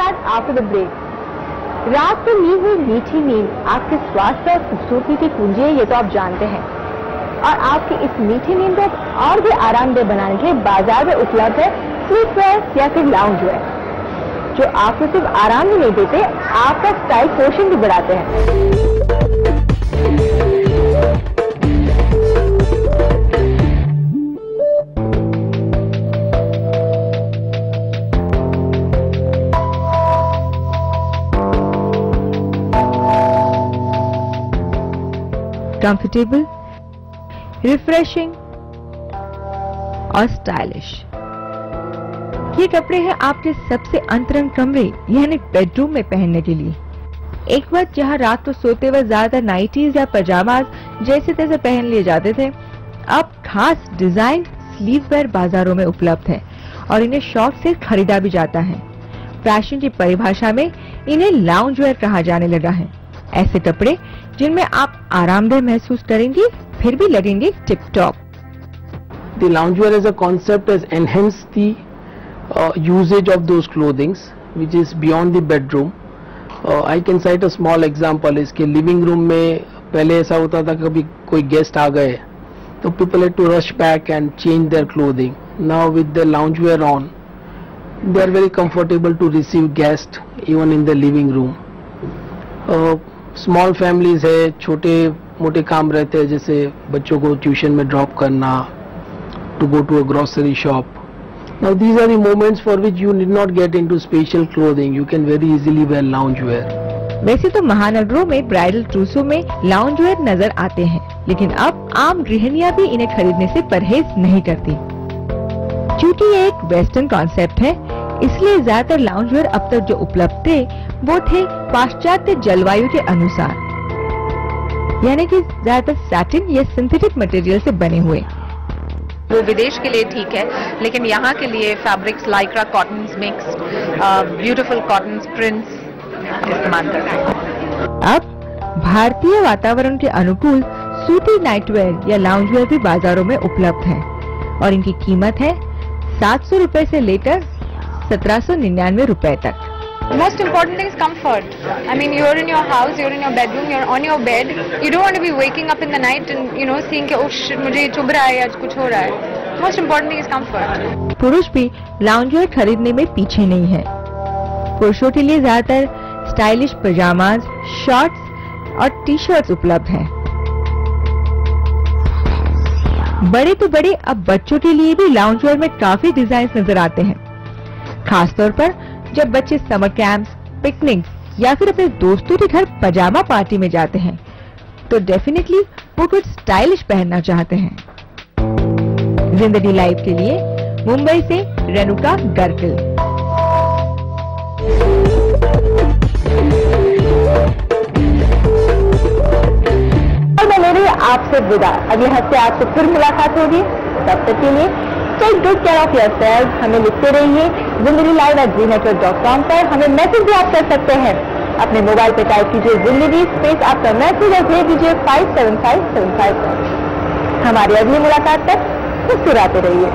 Back after the break. रात को ली हुई मीठी नींद आपके स्वास्थ्य और खूबसूरती की कुंजी है, ये तो आप जानते हैं। और आपकी इस मीठी नींद को और भी आरामदेह बनाने के लिए बाजार में उपलब्ध है स्लीप वेयर या फिर लाउंज वेयर, जो आपको सिर्फ आराम ही नहीं देते, आपका स्टाइल पोर्शन भी बढ़ाते हैं। कंफर्टेबल, रिफ्रेशिंग और स्टाइलिश, ये कपड़े हैं आपके सबसे अंतरंग कमरे यानी बेडरूम में पहनने के लिए। एक वक्त जहां रात को सोते वक्त ज्यादातर नाइटीज या पजामाज जैसे तैसे पहन लिए जाते थे, अब खास डिजाइन स्लीव वेयर बाजारों में उपलब्ध है और इन्हें शौक से खरीदा भी जाता है। फैशन की परिभाषा में इन्हें लाउंज वेयर कहा जाने लगा है। ऐसे कपड़े जिनमें आप आरामदेह महसूस करेंगे फिर भी लगेंगे tip top. The loungewear as a concept has enhanced the usage of those clothings which is beyond the bedroom. I can cite a small example. इसके living room में पहले ऐसा होता था कभी कोई गेस्ट आ गए तो people had to rush back and change their clothing. Now with the loungewear on, they are very comfortable to receive guests even in the living room. Small families है, छोटे मोटे काम रहते हैं जैसे बच्चों को ट्यूशन में ड्रॉप करना, to go to a grocery shop. Now these are the moments for which you need not get into special clothing. You can very easily wear lounge wear. वैसे तो महानगरों में ब्राइडल ट्रूसों में लाउंज वेयर नजर आते हैं, लेकिन अब आम गृहिणियां भी इन्हें खरीदने से परहेज नहीं करती। क्योंकि ये एक वेस्टर्न कॉन्सेप्ट है, इसलिए ज्यादातर लाउंज वेयर अब तक जो उपलब्ध थे वो थे पाश्चात्य जलवायु के अनुसार, यानी कि ज्यादातर सैटिन या सिंथेटिक मटेरियल से बने हुए। वो विदेश के लिए ठीक है, लेकिन यहाँ के लिए fabrics Lycra, cotton mix, beautiful cotton prints इस्तेमाल कर रहे हैं। अब भारतीय वातावरण के अनुकूल सूती नाइटवेयर या लाउंज वेयर भी बाजारों में उपलब्ध है और इनकी कीमत है 700 रुपए से लेकर 1799 रुपए तक। Most important thing is comfort. I mean, you're in your house, you're in your bedroom, you're on your bed. You don't want to be waking up in the night and seeing कि oh shit मुझे ये चुभ रहा है या कुछ हो रहा है. Most important thing is comfort. पुरुष भी लाउंज वेयर खरीदने में पीछे नहीं है। पुरुषों के लिए ज्यादातर स्टाइलिश पजामाज, शॉर्ट्स और टी शर्ट्स उपलब्ध हैं। बड़े तो बड़े, अब बच्चों के लिए भी लाउंज वेयर में काफी डिजाइन नजर आते हैं, खासतौर पर जब बच्चे समर कैंप्स, पिकनिक या फिर अपने दोस्तों के घर पजामा पार्टी में जाते हैं तो डेफिनेटली वो कुछ स्टाइलिश पहनना चाहते हैं। जिंदगी लाइव के लिए मुंबई से रेणुका गर्किल। और मैं ले रही हूँ आपसे विदा। अगले हफ्ते आपसे फिर मुलाकात होगी। तब तक के लिए take good care of yourself. हमें लिखते रहिए zindagilive@gmail.com पर। हमें मैसेज भी आप कर सकते हैं। अपने मोबाइल पे टाइप कीजिए जिंदगी स्पेस आपका मैसेज और भेज दीजिए 57575 पर। हमारी अगली मुलाकात तक मुस्कुराते रहिए।